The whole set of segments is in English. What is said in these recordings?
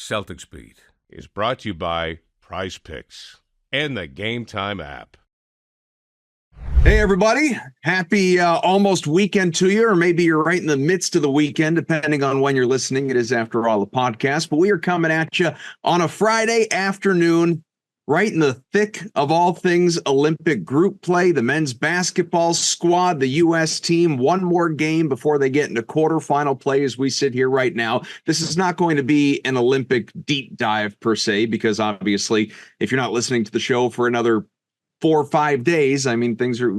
Celtics Beat is brought to you by Prize Picks and the Game Time app. Hey, everybody. Happy almost weekend to you, or maybe you're right in the midst of the weekend, depending on when you're listening. It is, after all, a podcast, but we are coming at you on a Friday afternoon, right in the thick of all things Olympic group play. The men's basketball squad, the U.S. team, one more game before they get into quarterfinal play as we sit here right now. This is not going to be an Olympic deep dive per se, because obviously, if you're not listening to the show for another 4 or 5 days, I mean, things are,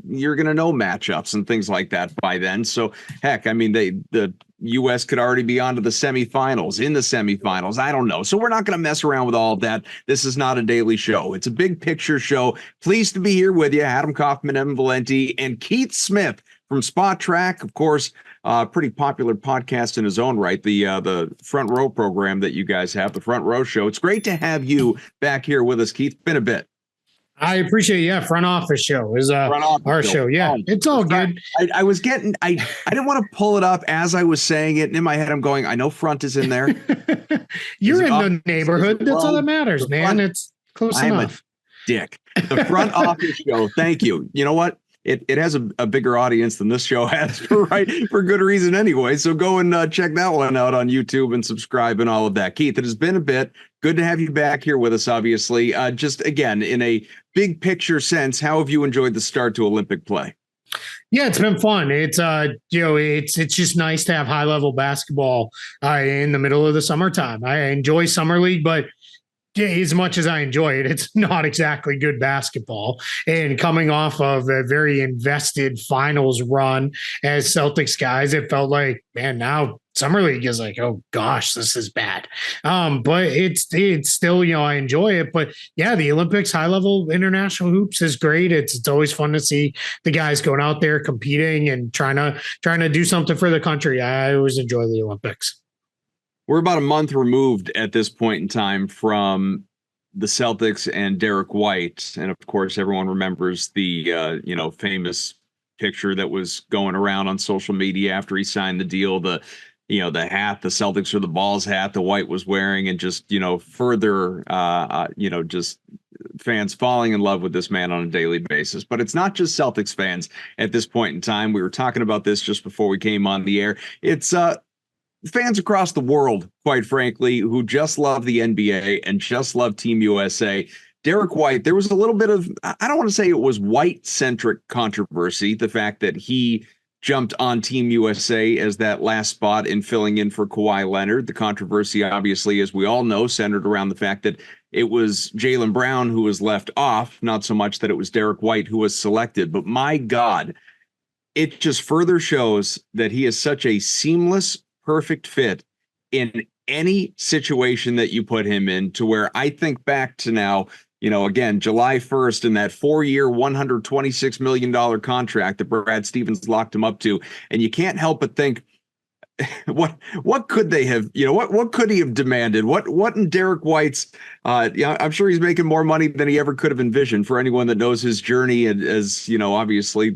you're going to know matchups and things like that by then. So heck, I mean, the U.S. could already be on to the semifinals, in the semifinals. I don't know. So we're not going to mess around with all of that. This is not a daily show. It's a big picture show. Pleased to be here with you, Adam Kaufman, Evan Valenti, and Keith Smith from Spot Track. Of course, pretty popular podcast in his own right, the Front Row program that you guys have, the Front Row Show. It's great to have you back here with us, Keith. Been a bit. I appreciate it. Yeah, front office show is our show. Yeah, it's all good. I was getting, I didn't want to pull it up as I was saying it. And in my head, I'm going, I know front is in there. You're in the neighborhood. That's all that matters, man. It's close enough. I'm a dick. The front office show. Thank you. You know what? It has a bigger audience than this show has, for good reason anyway. So go and check that one out on YouTube and subscribe and all of that. Keith, it has been a bit. Good to have you back here with us, obviously. Just again, in a big picture sense, how have you enjoyed the start to Olympic play? Yeah, it's been fun. It's it's just nice to have high level basketball in the middle of the summertime. I enjoy summer league, but as much as I enjoy it, it's not exactly good basketball. And coming off of a very invested finals run as Celtics guys, it felt like, man, now summer league is like, oh gosh, this is bad. But it's still, I enjoy it. But yeah, the Olympics, high level international hoops is great. It's always fun to see the guys going out there competing and trying to do something for the country. I always enjoy the Olympics. We're about a month removed at this point in time from the Celtics and Derrick White. And of course, everyone remembers the, famous picture that was going around on social media after he signed the deal, the hat, the Celtics or the Balls hat the White was wearing, and just, further, just fans falling in love with this man on a daily basis. But it's not just Celtics fans at this point in time. We were talking about this just before we came on the air. It's, fans across the world, quite frankly, who just love the NBA and just love Team USA. Derrick White, there was a little bit of, I don't want to say it was White-centric controversy, the fact that he jumped on Team USA as that last spot in filling in for Kawhi Leonard. The controversy, obviously, as we all know, centered around the fact that it was Jaylen Brown who was left off, not so much that it was Derrick White who was selected. But my God, it just further shows that he is such a seamless, perfect fit in any situation that you put him in, to where I think back to now, again, July 1st in that 4-year, $126 million contract that Brad Stevens locked him up to. And you can't help but think, what could they have, what could he have demanded? What in Derrick White's, I'm sure he's making more money than he ever could have envisioned. For anyone that knows his journey, as obviously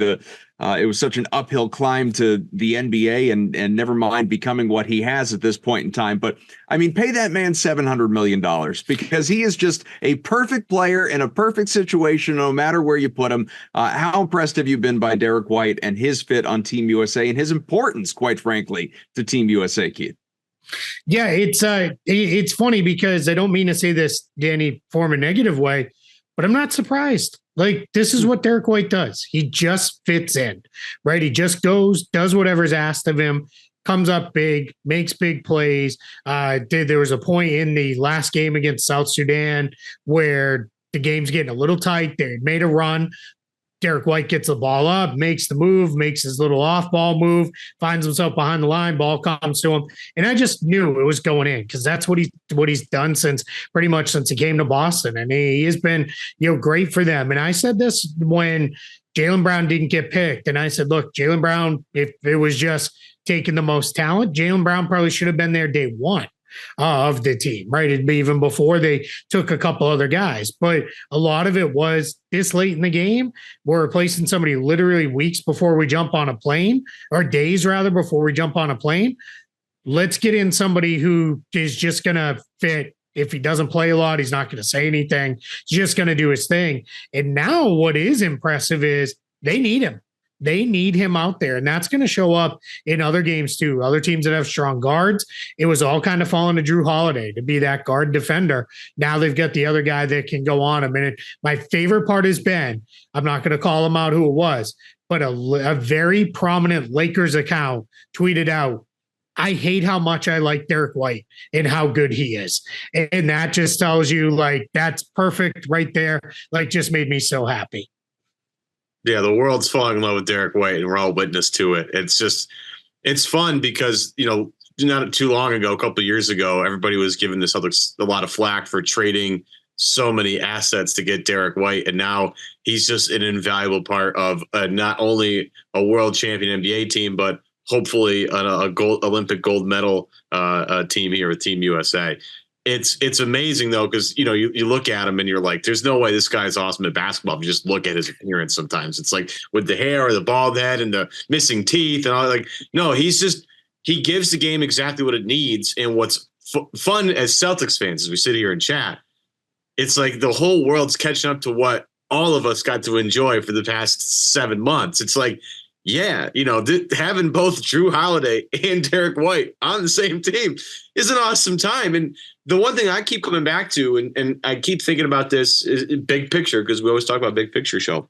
it was such an uphill climb to the NBA and never mind becoming what he has at this point in time. But I mean, pay that man $700 million, because he is just a perfect player in a perfect situation, no matter where you put him. How impressed have you been by Derrick White and his fit on Team USA and his importance, quite frankly, to Team USA, Keith? Yeah, it's funny, because I don't mean to say this in any form of negative way, but I'm not surprised. Like, this is what Derrick White does. He just fits in, right? He just goes, does whatever's asked of him, comes up big, makes big plays. There was a point in the last game against South Sudan where the game's getting a little tight. They made a run. Derrick White gets the ball up, makes the move, makes his little off-ball move, finds himself behind the line, ball comes to him. And I just knew it was going in, because that's what he's done pretty much since he came to Boston. And he has been, great for them. And I said this when Jaylen Brown didn't get picked. And I said, look, Jaylen Brown, if it was just taking the most talent, Jaylen Brown probably should have been there day one of the team, right? It'd be even before they took a couple other guys. But a lot of it was this late in the game, we're replacing somebody literally weeks before we jump on a plane, or days rather before we jump on a plane. let's get in somebody who is just going to fit. If he doesn't play a lot, he's not going to say anything. He's just going to do his thing. And now what is impressive is they need him. They need him out there, and that's going to show up in other games too. Other teams that have strong guards, it was all kind of falling to Drew Holiday to be that guard defender. Now they've got the other guy that can go on him. And my favorite part has been, I'm not going to call him out who it was, but a very prominent Lakers account tweeted out, I hate how much I like Derrick White and how good he is. And that just tells you, like, that's perfect right there. Like, just made me so happy. Yeah, the world's falling in love with Derrick White, and we're all witness to it. It's fun because, not too long ago, a couple of years ago, everybody was giving the Celtics a lot of flack for trading so many assets to get Derrick White. And now he's just an invaluable part of not only a world champion NBA team, but hopefully a Olympic gold medal team here with Team USA. It's amazing though, because you look at him and you're like, there's no way this guy's awesome at basketball. If you just look at his appearance, sometimes it's like with the hair or the bald head and the missing teeth and all. Like, no, he gives the game exactly what it needs. And what's fun as Celtics fans, as we sit here and chat, it's like the whole world's catching up to what all of us got to enjoy for the past 7 months. It's like, yeah, having both Drew Holiday and Derrick White on the same team is an awesome time. And the one thing I keep coming back to, and I keep thinking about this, is big picture, because we always talk about big picture show.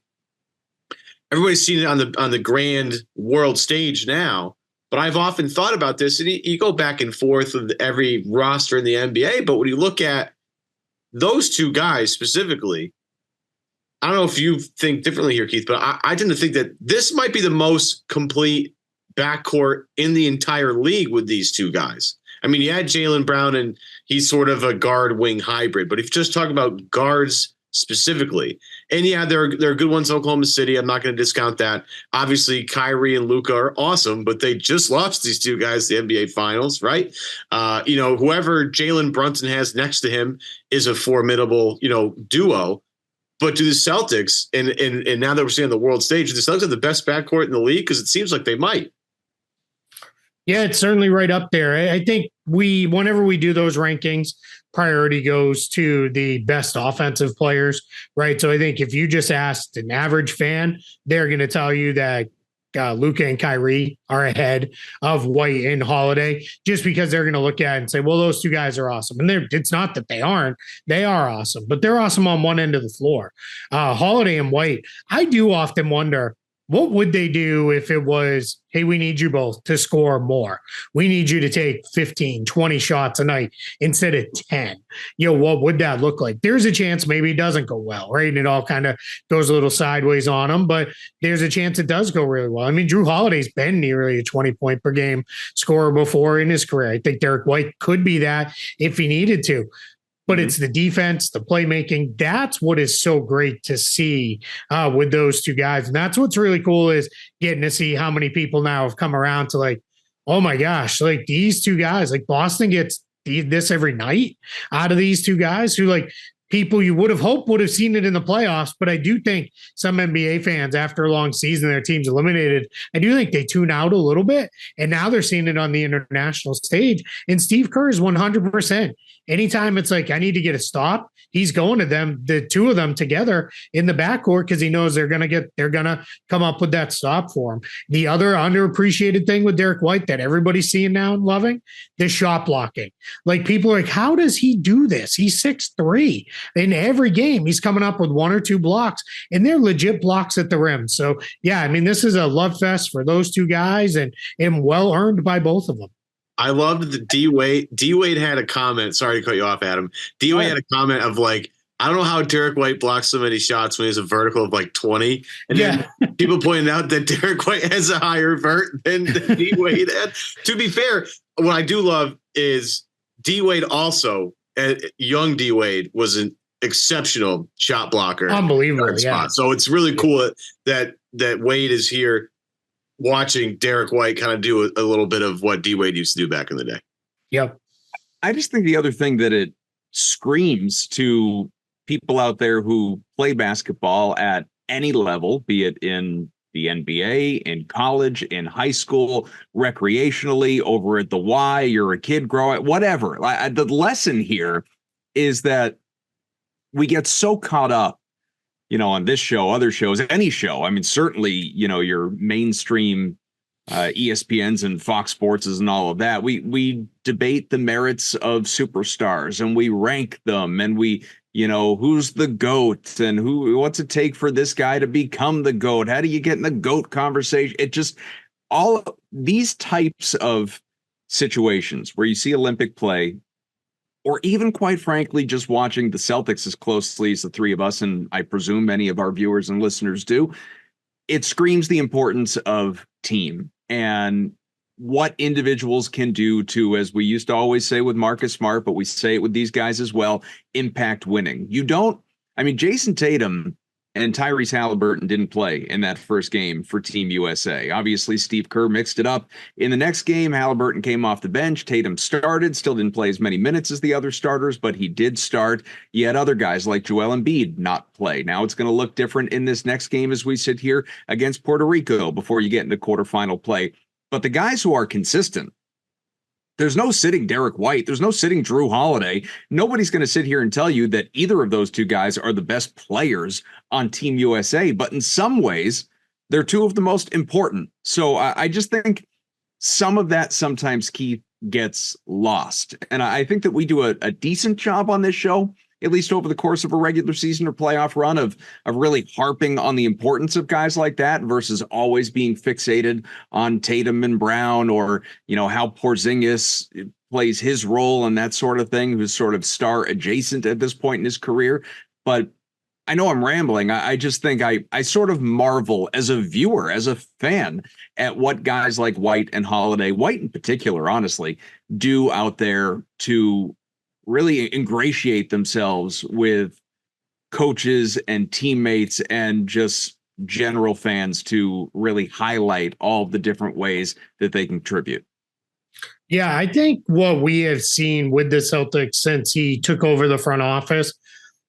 Everybody's seen it on the grand world stage now, but I've often thought about this, and you go back and forth with every roster in the NBA, but when you look at those two guys specifically, I don't know if you think differently here, Keith, but I tend to think that this might be the most complete backcourt in the entire league with these two guys. I mean, you had Jaylen Brown, and he's sort of a guard wing hybrid, but if you just talk about guards specifically, and yeah, there are good ones in Oklahoma City. I'm not going to discount that. Obviously, Kyrie and Luka are awesome, but they just lost these two guys the NBA Finals, right? Whoever Jalen Brunson has next to him is a formidable, duo. But do the Celtics, and now that we're seeing on the world stage, do the Celtics have the best backcourt in the league? Because it seems like they might. Yeah, it's certainly right up there. I think whenever we do those rankings, priority goes to the best offensive players, right? So I think if you just asked an average fan, they're going to tell you that Luka and Kyrie are ahead of White and Holiday, just because they're going to look at it and say, well, those two guys are awesome. And it's not that they aren't. They are awesome, but they're awesome on one end of the floor. Holiday and White, I do often wonder, what would they do if it was, hey, we need you both to score more. We need you to take 15, 20 shots a night instead of 10. What would that look like? There's a chance maybe it doesn't go well, right? And it all kind of goes a little sideways on them, but there's a chance it does go really well. I mean, Drew Holiday's been nearly a 20-point per game scorer before in his career. I think Derrick White could be that if he needed to. But it's the defense, the playmaking. That's what is so great to see with those two guys. And that's what's really cool, is getting to see how many people now have come around to like, oh my gosh, like these two guys, like Boston gets this every night out of these two guys who, like, people you would have hoped would have seen it in the playoffs. But I do think some NBA fans, after a long season, their team's eliminated, I do think they tune out a little bit. And now they're seeing it on the international stage. And Steve Kerr is 100%. Anytime it's like, I need to get a stop, he's going to them, the two of them together in the backcourt, because he knows they're going to come up with that stop for him. The other underappreciated thing with Derrick White that everybody's seeing now and loving, the shot blocking. Like, people are like, how does he do this? He's 6'3". In every game, he's coming up with one or two blocks, and they're legit blocks at the rim. So yeah, I mean, this is a love fest for those two guys, and well earned by both of them. I loved the D-Wade. D-Wade had a comment. Sorry to cut you off, Adam. D-Wade had a comment of like, I don't know how Derrick White blocks so many shots when he has a vertical of like 20. And then people pointed out that Derrick White has a higher vert than D-Wade had. To be fair, what I do love is D-Wade also, young D-Wade, was an exceptional shot blocker. Unbelievable, yeah. So it's really cool that Wade is here watching Derrick White kind of do a little bit of what D-Wade used to do back in the day. Yep. I just think the other thing that it screams to people out there who play basketball at any level, be it in, the NBA, in college, in high school, recreationally, over at the Y, you're a kid growing, whatever. The lesson here is that we get so caught up, on this show, other shows, any show. I mean, certainly, your mainstream ESPNs and Fox Sports and all of that. We debate the merits of superstars and we rank them and we, who's the GOAT and what's it take for this guy to become the GOAT? How do you get in the GOAT conversation? It just, all of these types of situations where you see Olympic play, or even quite frankly, just watching the Celtics as closely as the three of us, and I presume many of our viewers and listeners do, it screams the importance of team and what individuals can do to, as we used to always say with Marcus Smart, but we say it with these guys as well, impact winning. Jason Tatum and Tyrese Halliburton didn't play in that first game for Team USA. Obviously, Steve Kerr mixed it up. In the next game, Halliburton came off the bench. Tatum started, still didn't play as many minutes as the other starters, but he did start. You had other guys like Joel Embiid not play. Now it's going to look different in this next game as we sit here against Puerto Rico before you get into quarterfinal play. But the guys who are consistent, there's no sitting Derrick White. There's no sitting Drew Holiday. Nobody's going to sit here and tell you that either of those two guys are the best players on Team USA. But in some ways, they're two of the most important. So I just think some of that sometimes, Keith, gets lost. And I think that we do a decent job on this show, at least over the course of a regular season or playoff run, of really harping on the importance of guys like that versus always being fixated on Tatum and Brown or, how Porzingis plays his role and that sort of thing, who's sort of star adjacent at this point in his career. But I know I'm rambling. I just think I sort of marvel as a viewer, as a fan, at what guys like White and Holiday, White in particular, honestly, do out there to really ingratiate themselves with coaches and teammates and just general fans to really highlight all of the different ways that they contribute. Yeah, I think what we have seen with the Celtics since he took over the front office,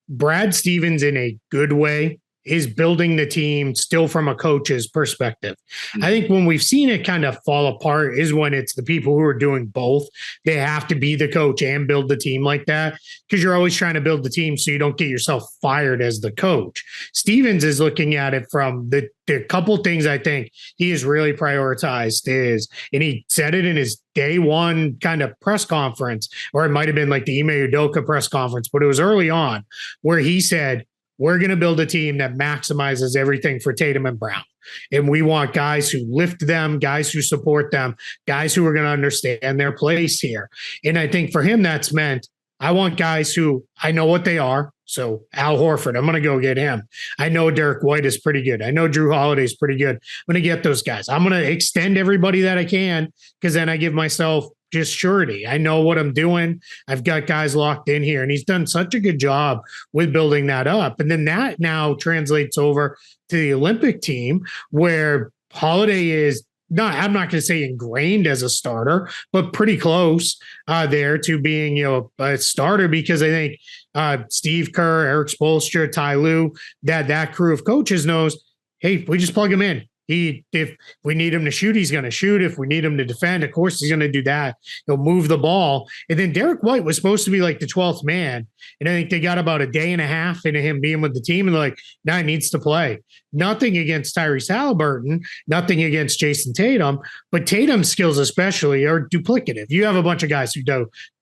Brad Stevens, in a good way, is building the team still from a coach's perspective. Mm-hmm. I think when we've seen it kind of fall apart is when it's the people who are doing both. They have to be the coach and build the team like that, because you're always trying to build the team so you don't get yourself fired as the coach. Stevens is looking at it from the couple things I think he has really prioritized is, and he said it in his day one kind of press conference, or it might have been like the Ime Udoka press conference, but it was early on where he said, we're going to build a team that maximizes everything for Tatum and Brown. And we want guys who lift them, guys who support them, guys who are going to understand their place here. And I think for him, that's meant I want guys who I know what they are. So Al Horford, I'm going to go get him. I know Derrick White is pretty good. I know Drew Holiday is pretty good. I'm going to get those guys. I'm going to extend everybody that I can, because then I give myself just surety. I know what I'm doing. I've got guys locked in here, and he's done such a good job with building that up. And then that now translates over to the Olympic team, where Holiday is not, I'm not going to say ingrained as a starter, but pretty close there to being, a starter, because I think Steve Kerr, Eric Spoelstra, Ty Lue, that crew of coaches knows, hey, we just plug him in. If we need him to shoot, he's going to shoot. If we need him to defend, of course, he's going to do that. He'll move the ball. And then Derrick White was supposed to be like the 12th man. And I think they got about a day and a half into him being with the team. And they're like, now he needs to play. Nothing against Tyrese Halliburton, nothing against Jason Tatum, but Tatum's skills especially are duplicative. You have a bunch of guys who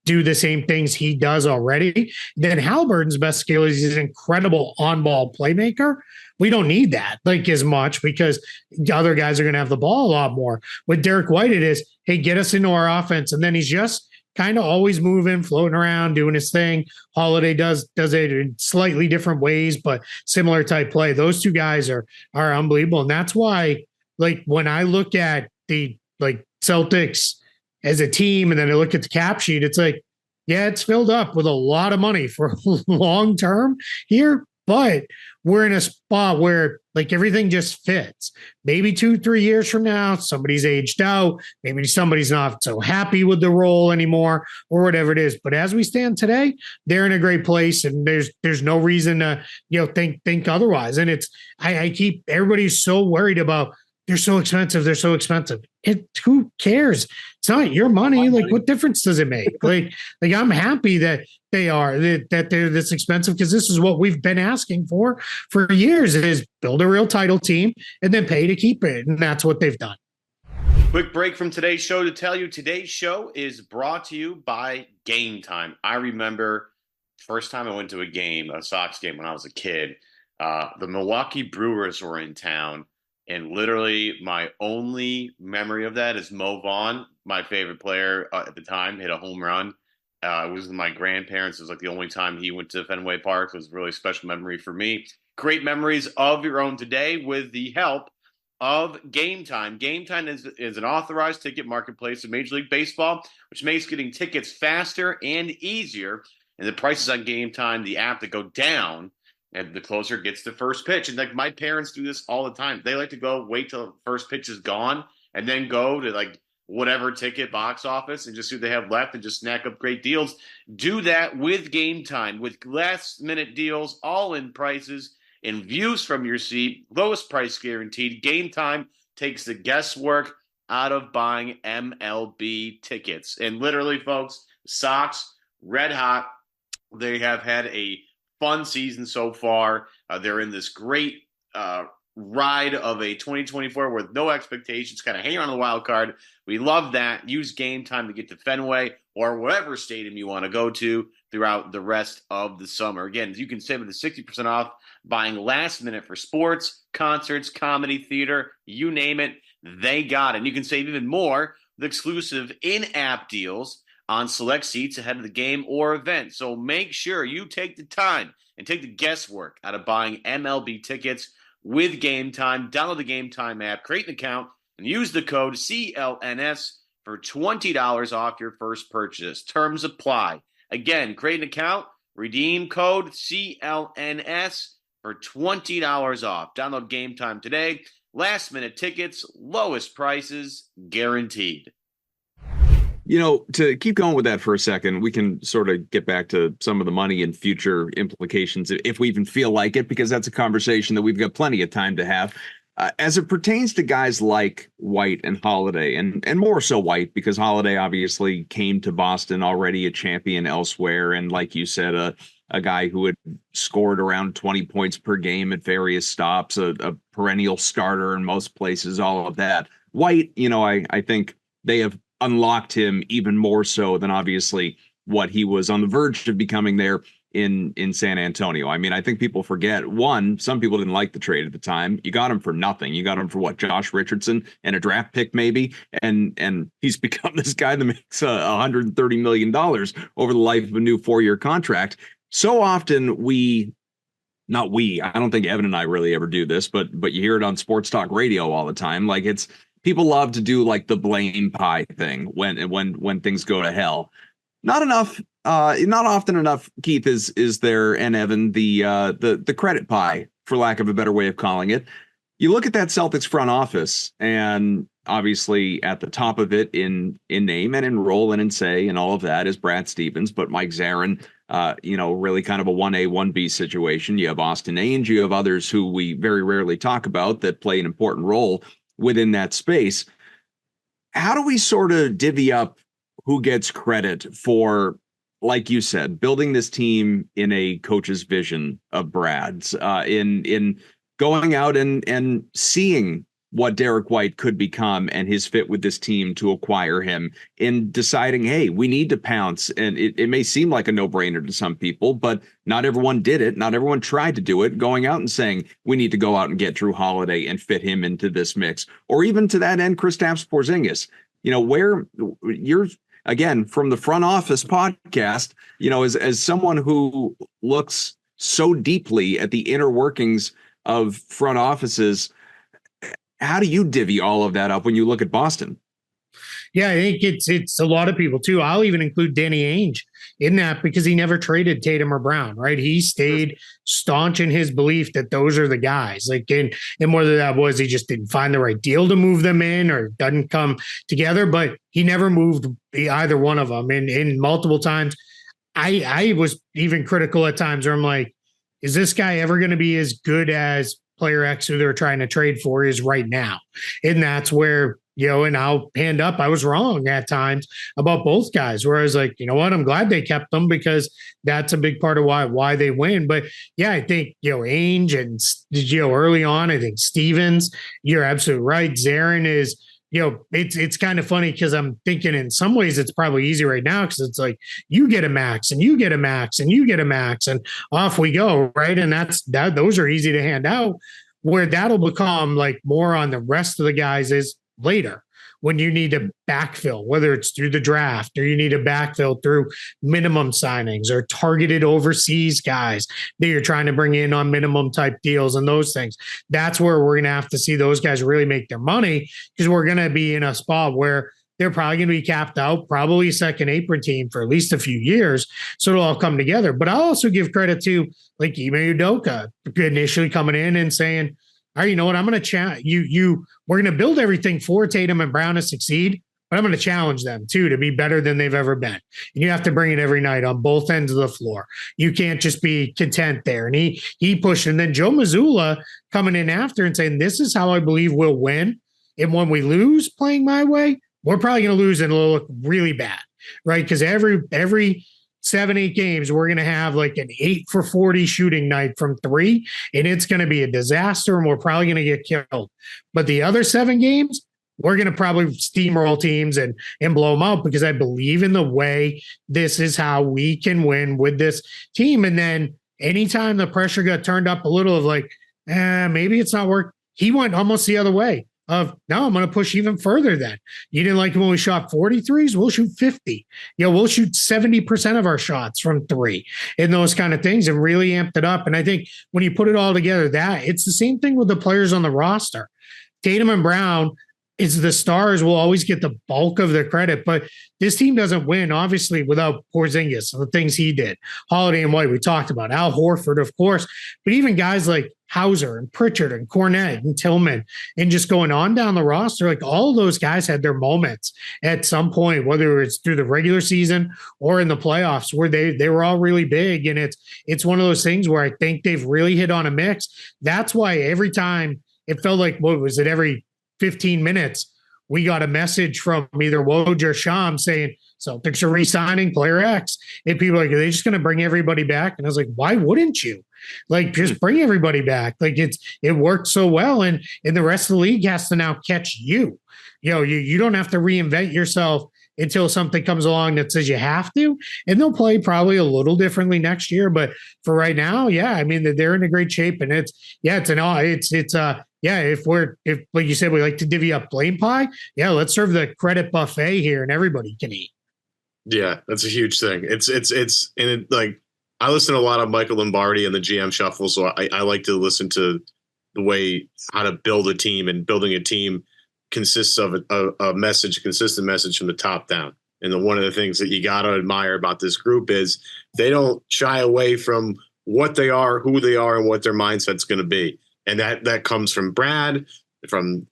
do the same things he does already. Then Halliburton's best skill is he's an incredible on-ball playmaker. We don't need that as much, because the other guys are going to have the ball a lot more. With Derrick White, it is, hey, get us into our offense. And then he's just kind of always moving, floating around, doing his thing. Holiday does it in slightly different ways, but similar type play. Those two guys are unbelievable. And that's why, when I look at the Celtics as a team, and then I look at the cap sheet, it's yeah, it's filled up with a lot of money for long term here, but we're in a spot where Like everything just fits. Maybe 2-3 years from now, somebody's aged out. Maybe somebody's not so happy with the role anymore or whatever it is. But as we stand today, they're in a great place, and there's no reason to, think otherwise. And I keep, everybody's so worried about, they're so expensive. They're so expensive. Who cares? It's not your money. Like, what difference does it make? like I'm happy that they're this expensive, because this is what we've been asking for years, is build a real title team and then pay to keep it. And that's what they've done. Quick break from today's show to tell you today's show is brought to you by Game Time. I remember first time I went to a Sox game when I was a kid. The Milwaukee Brewers were in town. And literally my only memory of that is Mo Vaughn, my favorite player at the time, hit a home run. It was with my grandparents. It was like the only time he went to Fenway Park. It was a really special memory for me. Great memories of your own today with the help of Game Time. Game Time is an authorized ticket marketplace of Major League Baseball, which makes getting tickets faster and easier. And the prices on Game Time, the app, that go down and the closer it gets to first pitch. And like my parents do this all the time. They like to go wait till the first pitch is gone and then go to like whatever ticket box office and just see what they have left and just snack up great deals. Do that with Game Time, with last minute deals, all in prices and views from your seat, lowest price guaranteed. Game Time takes the guesswork out of buying MLB tickets. And literally, folks, Sox, red hot. They have had a fun season so far. They're in this great ride of a 2024 with no expectations, kind of hanging on the wild card. We love that. Use Game Time to get to Fenway or whatever stadium you want to go to throughout the rest of the summer. Again, you can save up to 60% off buying last minute for sports, concerts, comedy, theater, you name it, they got it. And you can save even more with exclusive in-app deals on select seats ahead of the game or event. So make sure you take the time and take the guesswork out of buying MLB tickets with Game Time. Download the Game Time app, create an account, and use the code CLNS for $20 off your first purchase. Terms apply. Again, create an account, redeem code CLNS for $20 off. Download Game Time today. Last minute tickets, lowest prices guaranteed. To keep going with that for a second, we can sort of get back to some of the money and future implications if we even feel like it, because that's a conversation that we've got plenty of time to have. As it pertains to guys like White and Holiday, and more so White, because Holiday obviously came to Boston already a champion elsewhere. And like you said, a guy who had scored around 20 points per game at various stops, a perennial starter in most places, all of that. White, I think they have unlocked him even more so than obviously what he was on the verge of becoming there in San Antonio. I mean, I think people forget, one, some people didn't like the trade at the time. You got him for nothing. You got him for what, Josh Richardson and a draft pick maybe, and he's become this guy that makes $130 million over the life of a new 4-year contract. So often I don't think Evan and I really ever do this, but you hear it on sports talk radio all the time. Like, it's, people love to do like the blame pie thing when things go to hell. Not often enough, Keith, is there, and Evan, the credit pie, for lack of a better way of calling it. You look at that Celtics front office, and obviously at the top of it in name and in role and in say and all of that is Brad Stevens, but Mike Zarin, really kind of a 1A, 1B situation. You have Austin Ainge, you have others who we very rarely talk about that play an important role within that space. How do we sort of divvy up who gets credit for, like you said, building this team in a coach's vision of Brad's, in going out and seeing what Derrick White could become and his fit with this team to acquire him, in deciding, hey, we need to pounce. And it may seem like a no-brainer to some people, but not everyone did it. Not everyone tried to do it, going out and saying, we need to go out and get Drew Holiday and fit him into this mix. Or even to that end, Kristaps Porzingis, where you're, again, from the front office podcast, as someone who looks so deeply at the inner workings of front offices, how do you divvy all of that up when you look at Boston? Yeah, I think it's a lot of people too. I'll even include Danny Ainge in that because he never traded Tatum or Brown, right? He stayed staunch in his belief that those are the guys. Like, and whether that was he just didn't find the right deal to move them in or doesn't come together, but he never moved either one of them. And in multiple times, I was even critical at times where I'm like, is this guy ever going to be as good as player X who they're trying to trade for is right now? And that's where, and I'll hand up, I was wrong at times about both guys, where I was like, you know what, I'm glad they kept them because that's a big part of why they win. But yeah, I think, Ainge and, early on, I think Stevens, you're absolutely right. Zarin is, it's kind of funny because I'm thinking in some ways it's probably easy right now because it's like you get a max and you get a max and you get a max and off we go, right? And those are easy to hand out. Where that'll become like more on the rest of the guys is later when you need to backfill, whether it's through the draft or you need to backfill through minimum signings or targeted overseas guys that you're trying to bring in on minimum type deals and those things. That's where we're going to have to see those guys really make their money because we're going to be in a spot where they're probably going to be capped out, probably a second apron team for at least a few years. So it'll all come together. But I'll also give credit to like Ime Udoka initially coming in and saying, all right, you know what? I'm going to challenge you. We're going to build everything for Tatum and Brown to succeed, but I'm going to challenge them too to be better than they've ever been. And you have to bring it every night on both ends of the floor. You can't just be content there. And he pushed. And then Joe Mazzulla coming in after and saying, this is how I believe we'll win. And when we lose playing my way, we're probably going to lose and it'll look really bad, right? Because every 7-8 games, we're going to have like an 8 for 40 shooting night from 3, and it's going to be a disaster, and we're probably going to get killed. But the other 7 games, we're going to probably steamroll teams and blow them out because I believe in the way this is how we can win with this team. And then anytime the pressure got turned up a little of like, maybe it's not working, he went almost the other way. Of no, I'm going to push even further then. You didn't like it when we shot 43s? We'll shoot 50. We'll shoot 70% of our shots from 3 and those kind of things and really amped it up. And I think when you put it all together, it's the same thing with the players on the roster. Tatum and Brown is the stars will always get the bulk of the credit, but this team doesn't win, obviously, without Porzingis and the things he did. Holiday and White, we talked about. Al Horford, of course, but even guys like Hauser and Pritchard and Cornette and Tillman and just going on down the roster, like all of those guys had their moments at some point, whether it's through the regular season or in the playoffs where they were all really big. And it's one of those things where I think they've really hit on a mix. That's why every time it felt like, what was it, every 15 minutes, we got a message from either Woj or Sham saying Celtics are re-signing player X. And people are like, are they just going to bring everybody back? And I was like, why wouldn't you? Like, just bring everybody back. Like it worked so well. And the rest of the league has to now catch you. You don't have to reinvent yourself until something comes along that says you have to. And they'll play probably a little differently next year. But for right now, yeah, I mean, they're in a great shape. And if like you said, we like to divvy up blame pie. Yeah, let's serve the credit buffet here and everybody can eat. Yeah, that's a huge thing. I listen to a lot of Michael Lombardi and the GM Shuffle, so I like to listen to the way how to build a team, and building a team consists of a consistent message from the top down. And one of the things that you got to admire about this group is they don't shy away from what they are, who they are, and what their mindset's going to be. And that comes from Brad, from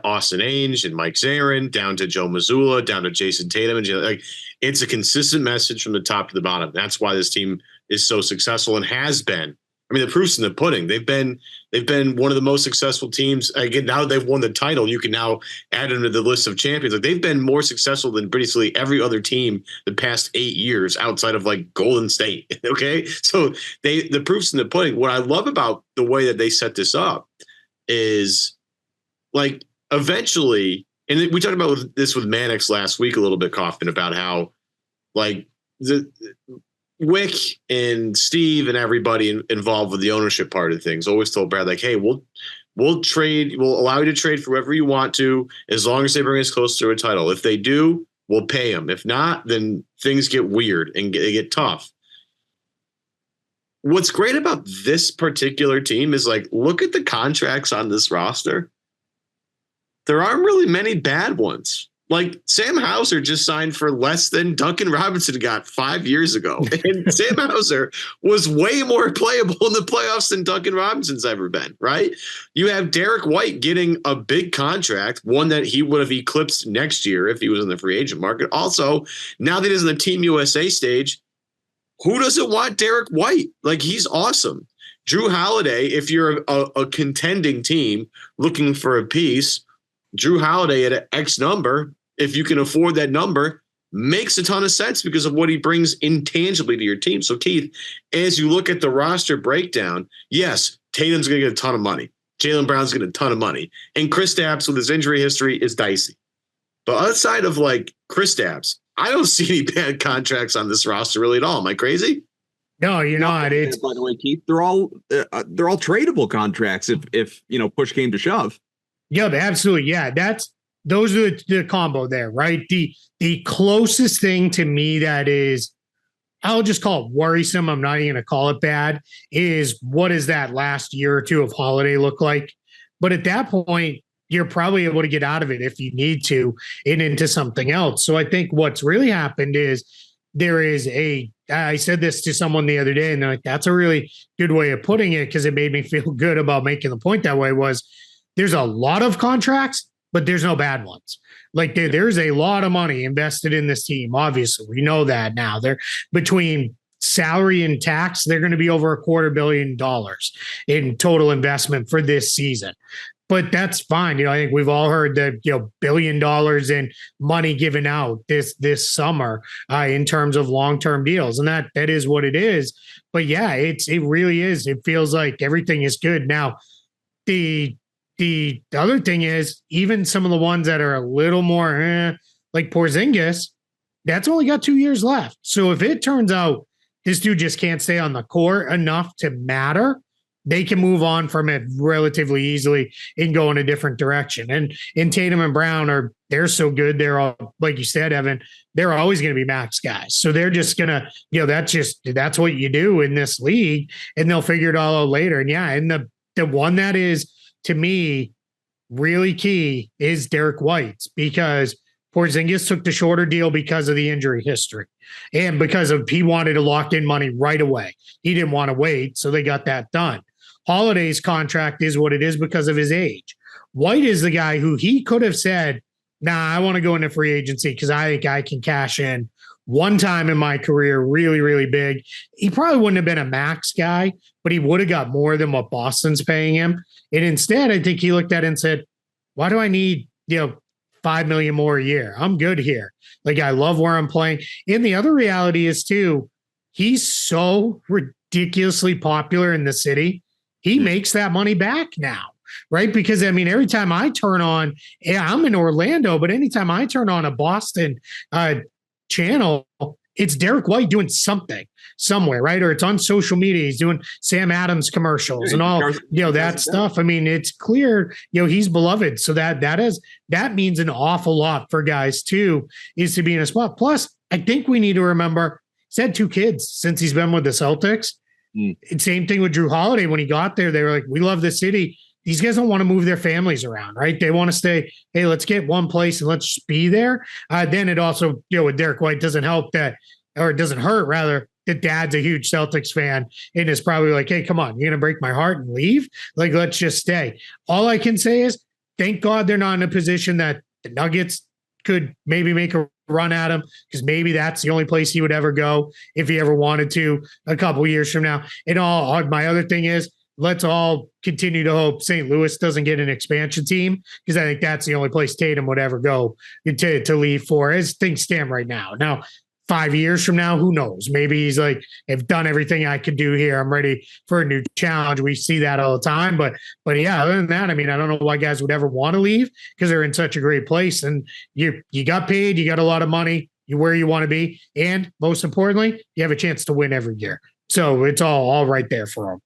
Austin Ainge and Mike Zarin, down to Joe Mazzulla, down to Jason Tatum. And it's a consistent message from the top to the bottom. That's why this team is so successful and has been. I mean, the proof's in the pudding. They've been one of the most successful teams. Again, now they've won the title, you can now add them to the list of champions. Like, they've been more successful than basically every other team the past 8 years outside of like Golden State. Okay, so the proof's in the pudding. What I love about the way that they set this up is, like, eventually, and we talked about this with Mannix last week a little bit, Kaufman, about how like the Wick and Steve and everybody involved with the ownership part of things always told Brad, like, hey, we'll allow you to trade for whoever you want to, as long as they bring us close to a title. If they do, we'll pay them. If not, then things get weird and they get tough. What's great about this particular team is, like, look at the contracts on this roster. There aren't really many bad ones. Like Sam Hauser just signed for less than Duncan Robinson got 5 years ago. And Sam Hauser was way more playable in the playoffs than Duncan Robinson's ever been, right? You have Derrick White getting a big contract, one that he would have eclipsed next year if he was in the free agent market. Also, now that he's in the Team USA stage, who doesn't want Derrick White? Like, he's awesome. Drew Holiday, if you're a contending team looking for a piece, Drew Holiday at an X number, if you can afford that number, makes a ton of sense because of what he brings intangibly to your team. So, Keith, as you look at the roster breakdown, yes, Tatum's going to get a ton of money. Jaylen Brown's going to get a ton of money. And Kristaps, with his injury history, is dicey. But outside of, like, Kristaps, I don't see any bad contracts on this roster really at all. Am I crazy? No, you're not. It's, by the way, Keith, they're all tradable contracts if push came to shove. Yeah, absolutely. Yeah, those are the combo there, right? The closest thing to me that is, I'll just call it worrisome, I'm not even going to call it bad, is what does that last year or two of Holiday look like? But at that point, you're probably able to get out of it if you need to and into something else. So I think what's really happened is I said this to someone the other day, and they're like, that's a really good way of putting it because it made me feel good about making the point that way, was there's a lot of contracts, but there's no bad ones. Like there's a lot of money invested in this team. Obviously, we know that now. They're between salary and tax, they're going to be over $250 million in total investment for this season. But that's fine. I think we've all heard that, $1 billion in money given out this summer in terms of long-term deals. And that is what it is. But yeah, it really is. It feels like everything is good. Now, the other thing is, even some of the ones that are a little more like Porzingis, that's only got 2 years left. So if it turns out this dude just can't stay on the court enough to matter, they can move on from it relatively easily and go in a different direction. And Tatum and Brown they're so good. They're all, like you said, Evan, they're always going to be max guys. So they're just going to, that's what you do in this league, and they'll figure it all out later. And yeah, and the one that is, to me, really key is Derrick White, because Porzingis took the shorter deal because of the injury history and because he wanted to lock in money right away. He didn't want to wait, so they got that done. Holiday's contract is what it is because of his age. White is the guy who he could have said, nah, I want to go into free agency because I think I can cash in one time in my career really, really big. He probably wouldn't have been a max guy, but he would have got more than what Boston's paying him. And instead, I think he looked at it and said, why do I need, $5 million more a year? I'm good here. Like, I love where I'm playing. And the other reality is too, he's so ridiculously popular in the city. He makes that money back now, right? Because every time I turn on, I'm in Orlando, but anytime I turn on a Boston channel, it's Derrick White doing something somewhere, right? Or it's on social media. He's doing Sam Adams commercials and all, that stuff. It's clear, he's beloved. So that means an awful lot for guys too, is to be in a spot. Plus, I think we need to remember he's had 2 kids since he's been with the Celtics. Same thing with Drew Holiday. When he got there, they were like, we love the city. These guys don't want to move their families around, right? They want to stay, hey, let's get one place and let's just be there. Then it also, with Derrick White, doesn't help that, or it doesn't hurt, rather, that dad's a huge Celtics fan and is probably like, hey, come on, you're going to break my heart and leave? Like, let's just stay. All I can say is, thank God they're not in a position that the Nuggets could maybe make a run at him, because maybe that's the only place he would ever go if he ever wanted to a couple years from now. And my other thing is, let's all continue to hope St. Louis doesn't get an expansion team, because I think that's the only place Tatum would ever go to leave for, as things stand right now. Now, 5 years from now, who knows? Maybe he's like, I've done everything I could do here. I'm ready for a new challenge. We see that all the time. But yeah, other than that, I don't know why guys would ever want to leave, because they're in such a great place. And you got paid, you got a lot of money, you're where you want to be. And most importantly, you have a chance to win every year. So it's all right there for them.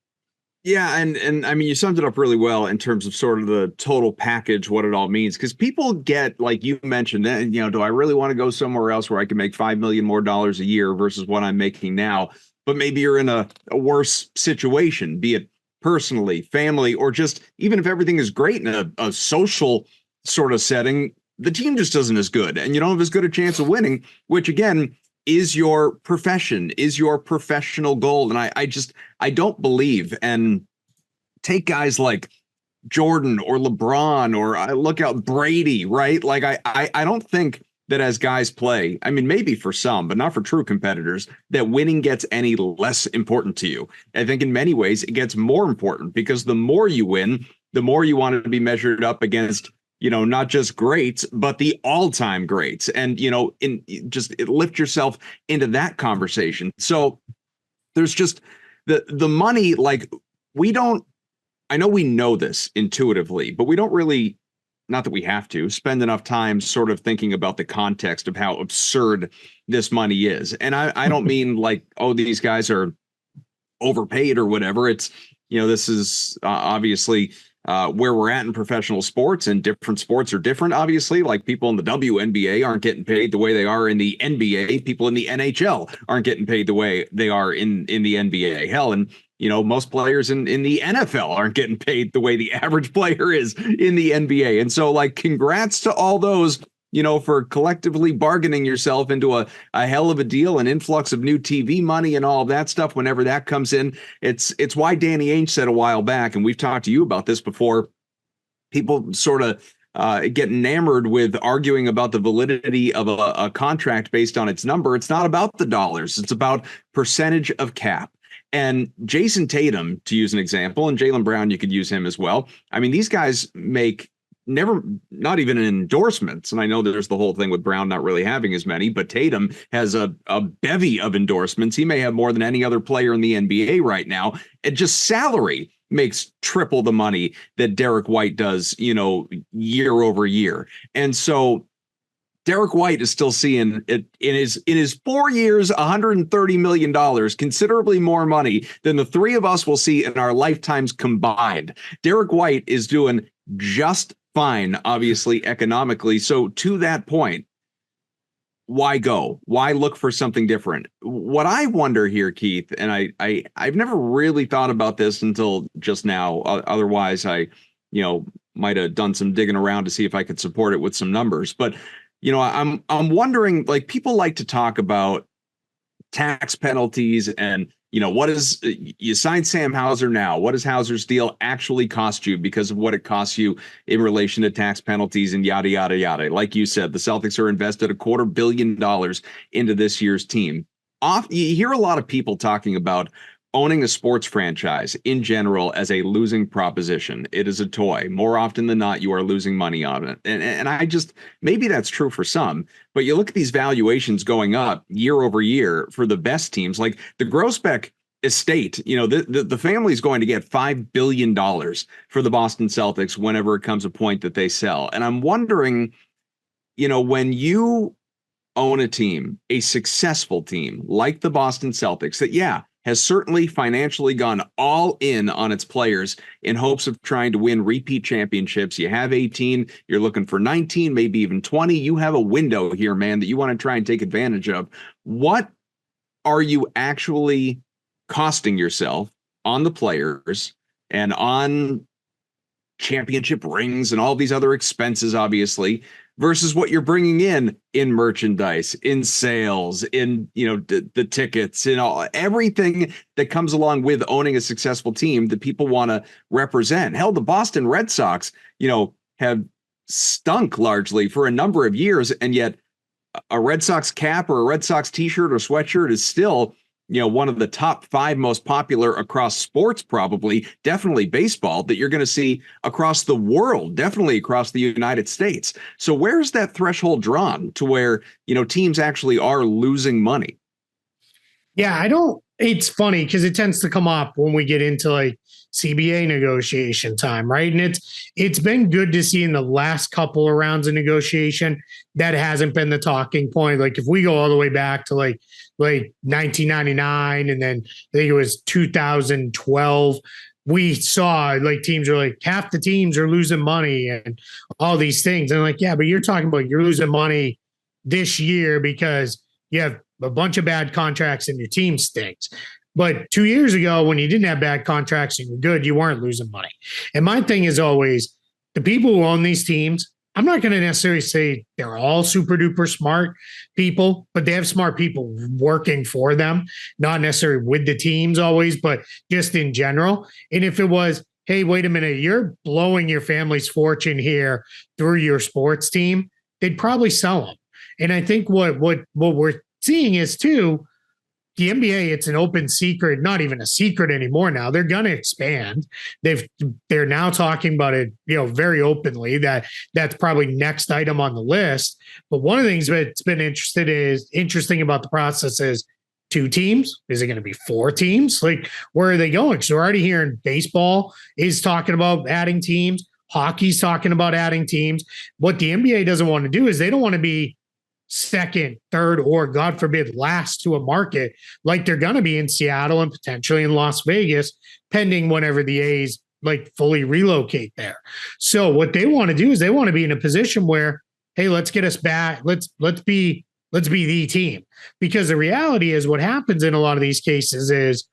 Yeah, and you summed it up really well in terms of sort of the total package, what it all means. Because people get, like you mentioned, do I really want to go somewhere else where I can make $5 million more a year versus what I'm making now? But maybe you're in a worse situation, be it personally, family, or just even if everything is great in a social sort of setting, the team just isn't as good, and you don't have as good a chance of winning, which again is your profession, is your professional goal. And I don't believe, and take guys like Jordan or LeBron, or I look out Brady, right? Like I don't think that as guys play, I mean, maybe for some, but not for true competitors, that winning gets any less important to you. I think in many ways it gets more important, because the more you win, the more you want to be measured up against, not just greats, but the all-time greats. And, lift yourself into that conversation. So there's just the money, like I know we know this intuitively, but we don't really, not that we have to, spend enough time sort of thinking about the context of how absurd this money is. And I don't mean like, oh, these guys are overpaid or whatever. It's, this is obviously where we're at in professional sports, and different sports are different. Obviously, like people in the WNBA aren't getting paid the way they are in the NBA. People in the NHL aren't getting paid the way they are in the NBA. Hell, and most players in the NFL aren't getting paid the way the average player is in the NBA. And so, like, congrats to all those, for collectively bargaining yourself into a hell of a deal, an influx of new TV money and all of that stuff whenever that comes in. It's why Danny Ainge said a while back, and we've talked to you about this before, people sort of get enamored with arguing about the validity of a contract based on its number. It's not about the dollars. It's about percentage of cap. And Jason Tatum, to use an example, and Jaylen Brown, you could use him as well. I mean, these guys make not even endorsements. And I know there's the whole thing with Brown not really having as many, but Tatum has a bevy of endorsements. He may have more than any other player in the NBA right now. And just salary makes triple the money that Derrick White does, year over year. And so Derrick White is still seeing it in his 4 years, $130 million, considerably more money than the three of us will see in our lifetimes combined. Derrick White is doing just fine, obviously, economically. So to that point, why go? Why look for something different? What I wonder here, Keith, and I've never really thought about this until just now. Otherwise, I, might have done some digging around to see if I could support it with some numbers. But I'm wondering, like, people like to talk about tax penalties and, what is, you sign Sam Hauser now, what does Hauser's deal actually cost you because of what it costs you in relation to tax penalties and yada, yada, yada. Like you said, the Celtics are invested $250 million into this year's team. You hear a lot of people talking about owning a sports franchise in general as a losing proposition. It is a toy. More often than not, you are losing money on it. And I just, maybe that's true for some, but you look at these valuations going up year over year for the best teams, like the Groesbeck estate, the family is going to get $5 billion for the Boston Celtics whenever it comes a point that they sell. And I'm wondering, when you own a team, a successful team like the Boston Celtics, that, has certainly financially gone all in on its players in hopes of trying to win repeat championships. You have 18, you're looking for 19, maybe even 20. You have a window here, man, that you want to try and take advantage of. What are you actually costing yourself on the players and on championship rings and all these other expenses, obviously, versus what you're bringing in merchandise, in sales, in, the tickets, and everything that comes along with owning a successful team that people want to represent. Hell, the Boston Red Sox, have stunk largely for a number of years, and yet a Red Sox cap or a Red Sox t-shirt or sweatshirt is still, one of the top 5 most popular across sports, probably, definitely baseball, that you're going to see across the world, definitely across the United States. So where's that threshold drawn to where, teams actually are losing money? Yeah, it's funny because it tends to come up when we get into like CBA negotiation time, right? And it's been good to see in the last couple of rounds of negotiation that hasn't been the talking point. Like if we go all the way back to like 1999 and then I think it was 2012, we saw like teams are like half the teams are losing money and all these things. And like, yeah, but you're talking about you're losing money this year because you have a bunch of bad contracts and your team stinks. But 2 years ago, when you didn't have bad contracts and you're good, you weren't losing money. And my thing is always the people who own these teams I'm not going to necessarily say they're all super duper smart people, but they have smart people working for them, not necessarily with the teams always, but just in general. And if it was, hey, wait a minute, you're blowing your family's fortune here through your sports team, they'd probably sell them. And I think what we're seeing is too, the NBA, it's an open secret, not even a secret anymore now. They're going to expand. They're now talking about it, very openly, that's probably next item on the list. But one of the things that's been interesting about the process is 2 teams. Is it going to be 4 teams? Like, where are they going? So we're already hearing baseball is talking about adding teams. Hockey's talking about adding teams. What the NBA doesn't want to do is they don't want to be second, third, or God forbid, last to a market like they're going to be in Seattle and potentially in Las Vegas, pending whenever the A's like fully relocate there. So what they want to do is they want to be in a position where, hey, let's get us back. Let's be the team. Because the reality is what happens in a lot of these cases is,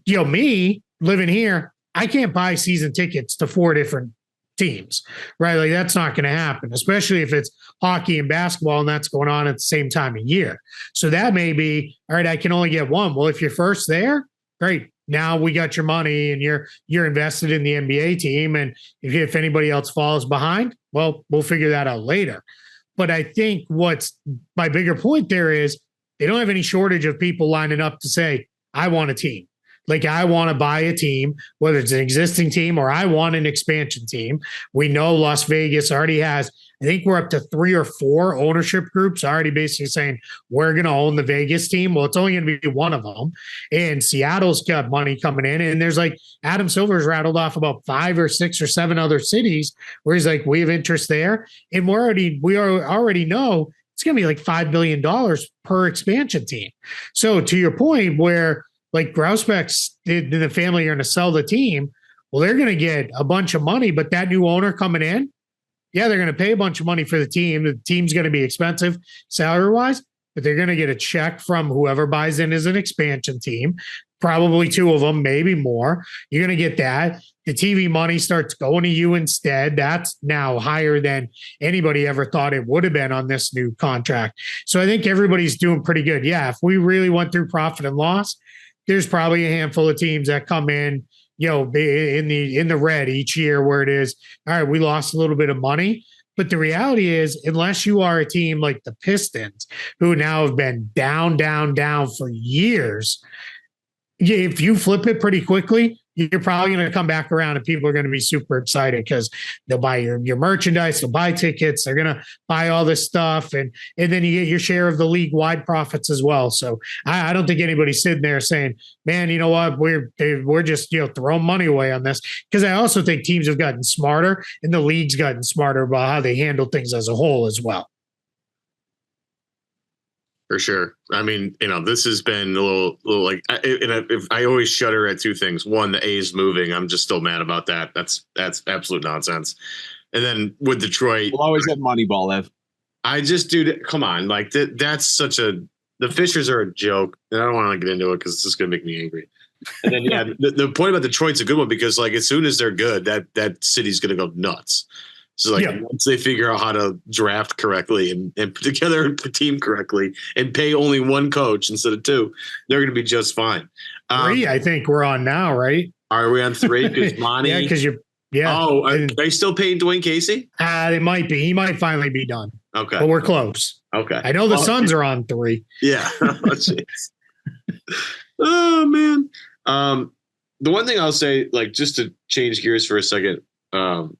me living here, I can't buy season tickets to 4 different teams, right? Like, that's not going to happen, especially if it's hockey and basketball and that's going on at the same time of year. So that may be, all right, I can only get one. Well, if you're first there, great. Now we got your money and you're invested in the NBA team. And if anybody else falls behind, well, we'll figure that out later. But I think what's my bigger point there is they don't have any shortage of people lining up to say, I want a team. Like, I want to buy a team, whether it's an existing team or I want an expansion team. We know Las Vegas already has, I think we're up to 3 or 4 ownership groups already basically saying we're going to own the Vegas team. Well, it's only going to be one of them. And Seattle's got money coming in. And there's like Adam Silver's rattled off about 5 or 6 or 7 other cities where he's like, we have interest there. And we already know it's going to be like $5 billion per expansion team. So to your point where, like, Grousbeck's, the family are going to sell the team. Well, they're going to get a bunch of money, but that new owner coming in, yeah, they're going to pay a bunch of money for the team. The team's going to be expensive salary-wise, but they're going to get a check from whoever buys in as an expansion team, probably 2 of them, maybe more. You're going to get that. The TV money starts going to you instead. That's now higher than anybody ever thought it would have been on this new contract. So I think everybody's doing pretty good. Yeah, if we really went through profit and loss, there's probably a handful of teams that come in, in the red each year where it is, all right, we lost a little bit of money. But the reality is, unless you are a team like the Pistons, who now have been down for years, if you flip it pretty quickly, you're probably going to come back around and people are going to be super excited because they'll buy your merchandise, they'll buy tickets, they're going to buy all this stuff. And then you get your share of the league-wide profits as well. So I don't think anybody's sitting there saying, man, you know what, we're just throwing money away on this. Because I also think teams have gotten smarter and the league's gotten smarter about how they handle things as a whole as well. For sure. I mean, this has been a little like, I always shudder at 2 things. One, the A's moving. I'm just still mad about that. That's absolute nonsense. And then with Detroit, we'll always have Moneyball, Ev. I just, dude, come on. Like that's the Fishers are a joke. And I don't want to get into it because it's just going to make me angry. And then, yeah, the point about Detroit's a good one because, like, as soon as they're good, that city's going to go nuts. So, like, once they figure out how to draft correctly and put together a team correctly and pay only 1 coach instead of 2, they're going to be just fine. 3, I think we're on now, right? Are we on 3? Because Monty. Yeah, because you're. Yeah. Oh, are they still paying Dwayne Casey? They might be. He might finally be done. Okay. But we're close. Okay. I know the Suns are on 3. Yeah. Oh, man. The one thing I'll say, like, just to change gears for a second,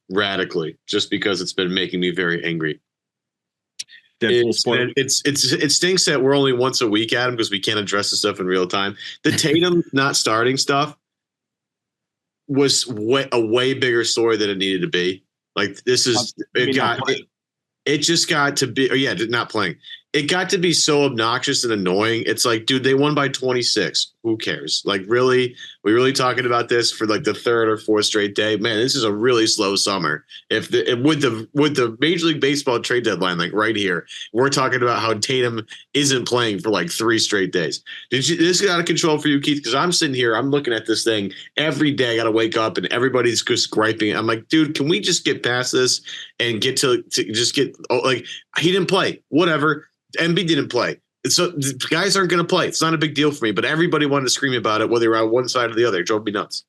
radically, just because it's been making me very angry. It stinks that we're only once a week at him because we can't address the stuff in real time. The Tatum not starting stuff was a way bigger story than it needed to be. Like, this is it just got to be. Not playing. it got to be so obnoxious and annoying. It's like, dude, they won by 26. Who cares? Like, really? We really talking about this for like the third or fourth straight day? Man, this is a really slow summer. With the Major League Baseball trade deadline, like right here, we're talking about how Tatum isn't playing for like 3 straight days. This got out of control for you, Keith? Because I'm sitting here, I'm looking at this thing every day. I got to wake up and everybody's just griping. I'm like, dude, can we just get past this and get to just get like, he didn't play, whatever. Embiid didn't play. So the guys aren't going to play. It's not a big deal for me, but everybody wanted to scream about it, whether you're on one side or the other. It drove me nuts.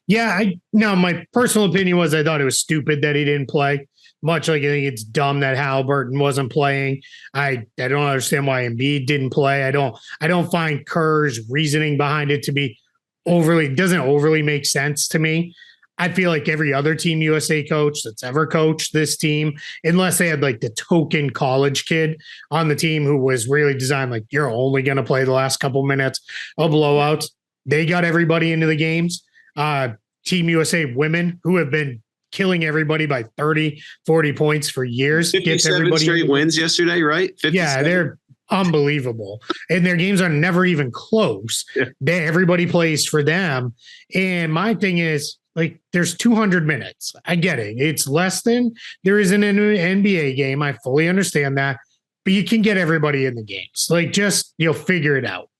Yeah, my personal opinion was I thought it was stupid that he didn't play. Much like I think it's dumb that Halliburton wasn't playing. I don't understand why Embiid didn't play. I don't find Kerr's reasoning behind it to be doesn't overly make sense to me. I feel like every other Team USA coach that's ever coached this team, unless they had like the token college kid on the team who was really designed like you're only going to play the last couple minutes of blowouts, they got everybody into the games. Team USA women who have been killing everybody by 30, 40 points for years. 57 straight wins yesterday, right? 57? Yeah, they're unbelievable. And their games are never even close. Yeah. Everybody plays for them. And my thing is, like, there's 200 minutes. I get it. It's less than there is in an NBA game. I fully understand that. But you can get everybody in the games. Like, just, figure it out.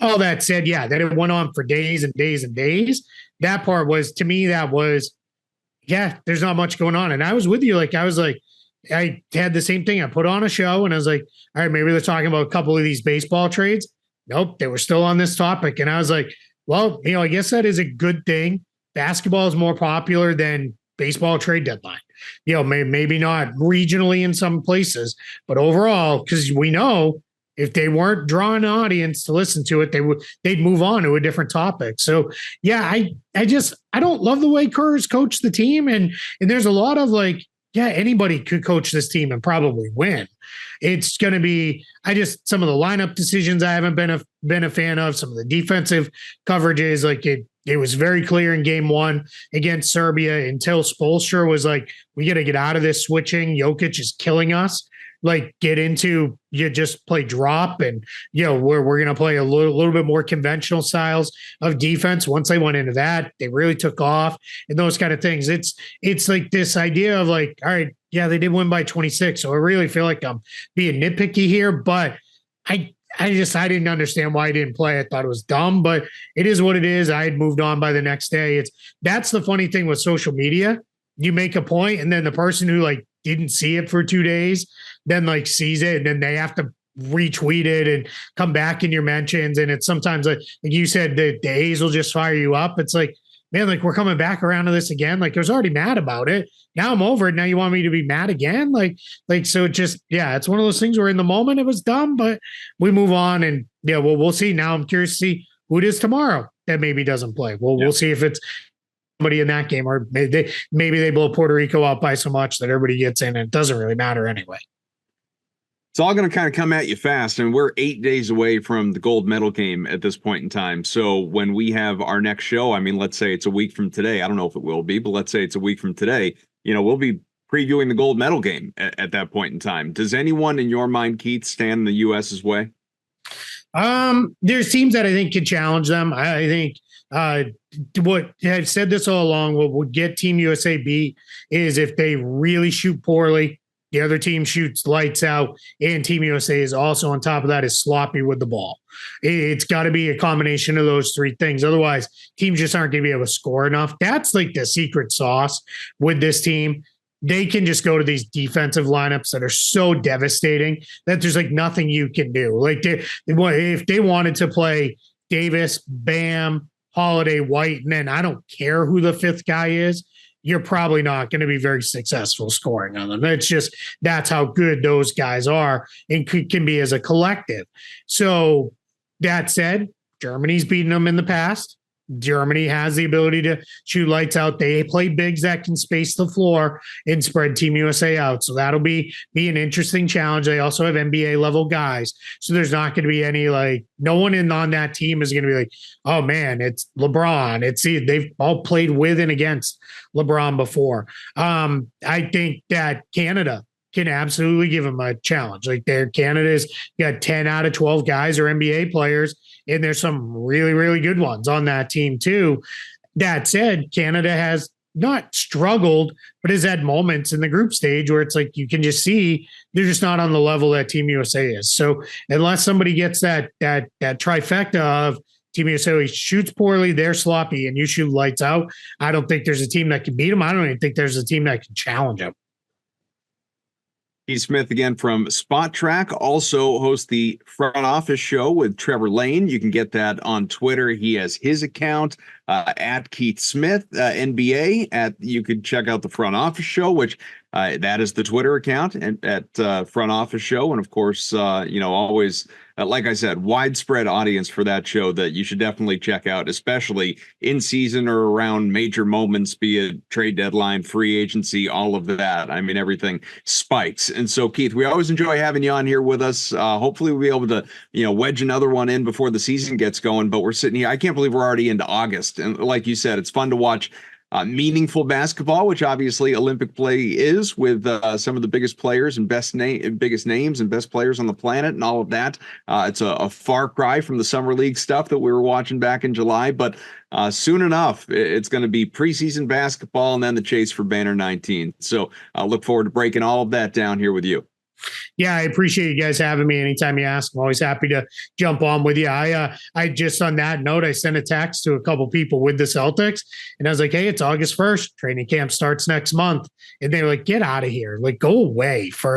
All that said, yeah, that it went on for days and days and days. That part was, to me, yeah, there's not much going on. And I was with you. Like, I had the same thing. I put on a show and I was like, all right, maybe they're talking about a couple of these baseball trades. Nope, they were still on this topic. And I was like, well, I guess that is a good thing. Basketball is more popular than baseball trade deadline. Maybe not regionally in some places, but overall, because we know if they weren't drawing an audience to listen to it, they'd move on to a different topic. So yeah, I don't love the way Kerr's coached the team. And there's a lot of like, yeah, anybody could coach this team and probably win. It's going to be, some of the lineup decisions I haven't been a fan of, some of the defensive coverages, like it was very clear in game 1 against Serbia until Spoelstra was like, we got to get out of this switching. Jokic is killing us. Like, get into, you just play drop and, we're going to play a little bit more conventional styles of defense. Once they went into that, they really took off and those kind of things. It's like this idea of like, all right, yeah, they did win by 26. So I really feel like I'm being nitpicky here, but I didn't understand why he didn't play. I thought it was dumb, but it is what it is. I had moved on by the next day. That's the funny thing with social media. You make a point and then the person who like didn't see it for 2 days, then like sees it and then they have to retweet it and come back in your mentions. And it's sometimes like you said, the A's will just fire you up. It's like, man, like we're coming back around to this again. Like I was already mad about it. Now I'm over it. Now you want me to be mad again? Like, so it just, yeah, it's one of those things where in the moment it was dumb, but we move on and yeah, well, we'll see. Now I'm curious to see who it is tomorrow that maybe doesn't play. Well, We'll see if it's somebody in that game or maybe they blow Puerto Rico out by so much that everybody gets in and it doesn't really matter anyway. It's all going to kind of come at you fast, and we're 8 days away from the gold medal game at this point in time. So when we have our next show, I mean, let's say it's a week from today. I don't know if it will be, but let's say it's a week from today. We'll be previewing the gold medal game at that point in time. Does anyone in your mind, Keith, stand in the U.S.'s way? There's teams that I think could challenge them. I think what I've said this all along, what would get Team USA beat is if they really shoot poorly. The other team shoots lights out, and Team USA is also on top of that is sloppy with the ball. It's got to be a combination of those 3 things. Otherwise, teams just aren't going to be able to score enough. That's like the secret sauce with this team. They can just go to these defensive lineups that are so devastating that there's like nothing you can do. Like if they wanted to play Davis, Bam, Holiday, White, and then I don't care who the 5th guy is, you're probably not going to be very successful scoring on them. That's how good those guys are and can be as a collective. So that said, Germany's beaten them in the past. Germany has the ability to shoot lights out. They play bigs that can space the floor and spread Team USA out. So that'll be an interesting challenge. They also have NBA level guys. So there's not going to be any no one on that team is going to be like, oh man, it's LeBron. They've all played with and against LeBron before. I think that Canada can absolutely give them a challenge. Like Canada's got 10 out of 12 guys are NBA players, and there's some really, really good ones on that team too. That said, Canada has not struggled, but has had moments in the group stage where it's like you can just see they're just not on the level that Team USA is. So unless somebody gets that trifecta of Team USA shoots poorly, they're sloppy, and you shoot lights out, I don't think there's a team that can beat them. I don't even think there's a team that can challenge them. Keith Smith again from Spot Track, also hosts the Front Office Show with Trevor Lane. You can get that on Twitter. He has his account at Keith Smith NBA. You could check out the Front Office Show, which that is the Twitter account and at Front Office Show. And of course, always, like I said, widespread audience for that show that you should definitely check out, especially in season or around major moments, be it trade deadline, free agency, all of that. I mean, everything spikes. And so, Keith, we always enjoy having you on here with us. Hopefully we'll be able to, wedge another one in before the season gets going. But we're sitting here. I can't believe we're already into August. And like you said, it's fun to watch meaningful basketball, which obviously Olympic play is, with some of the biggest players and biggest names and best players on the planet and all of that. It's a far cry from the summer league stuff that we were watching back in July, but soon enough, it's going to be preseason basketball and then the chase for Banner 19. So I look forward to breaking all of that down here with you. Yeah, I appreciate you guys having me. Anytime you ask, I'm always happy to jump on with you. I just, on that note, I sent a text to a couple people with the Celtics, and I was like, hey, it's August 1st. Training camp starts next month. And they were like, get out of here. Like, go away for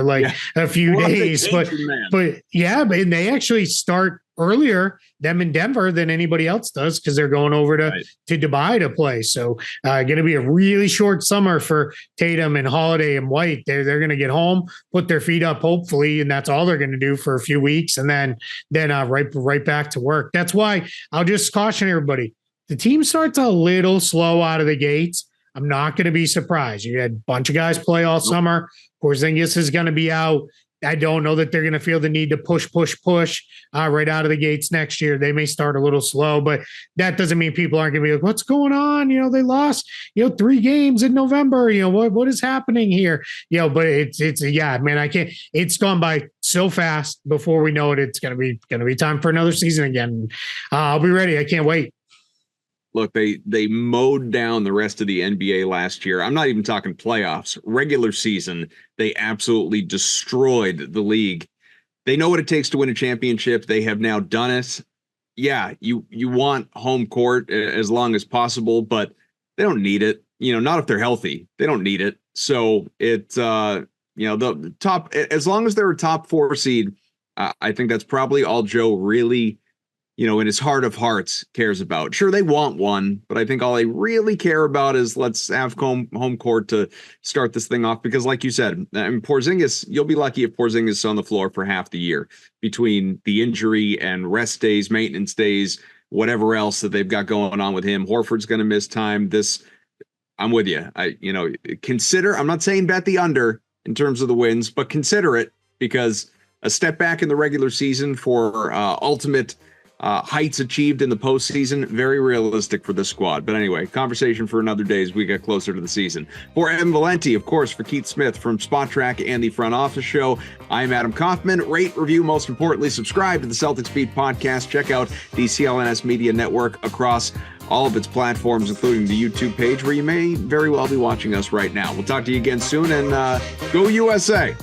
a few days. But and they actually start earlier, them in Denver, than anybody else does, because they're going over to Dubai to play. So going to be a really short summer for Tatum and Holiday and White. They're going to get home, put their feet up, hopefully, and that's all they're going to do for a few weeks, and then right back to work. That's why I'll just caution everybody. The team starts a little slow out of the gates. I'm not going to be surprised. You had a bunch of guys play all summer. Porzingis is going to be out. I don't know that they're going to feel the need to push right out of the gates next year. They may start a little slow, but that doesn't mean people aren't going to be like, what's going on? They lost, 3 games in November. What is happening here? But I can't, it's gone by so fast. Before we know it, it's going to be time for another season again. I'll be ready. I can't wait. Look, they mowed down the rest of the NBA last year. I'm not even talking playoffs. Regular season, they absolutely destroyed the league. They know what it takes to win a championship. They have now done it. Yeah, you want home court as long as possible, but they don't need it. Not if they're healthy. They don't need it. So the top, as long as they're a top 4 seed, I think that's probably all Joe really, in his heart of hearts cares about. Sure, they want one, but I think all they really care about is let's have home court to start this thing off. Because like you said, Porzingis, you'll be lucky if Porzingis is on the floor for half the year between the injury and rest days, maintenance days, whatever else that they've got going on with him. Horford's going to miss time. I'm with you. Consider, I'm not saying bet the under in terms of the wins, but consider it, because a step back in the regular season for ultimate heights achieved in the postseason, very realistic for this squad. But anyway, conversation for another day as we get closer to the season. For Evan Valenti, of course, for Keith Smith from Spot Track and the Front Office Show, I'm Adam Kaufman. Rate, review, most importantly, subscribe to the Celtics Beat podcast. Check out the CLNS Media Network across all of its platforms, including the YouTube page, where you may very well be watching us right now. We'll talk to you again soon, and go USA!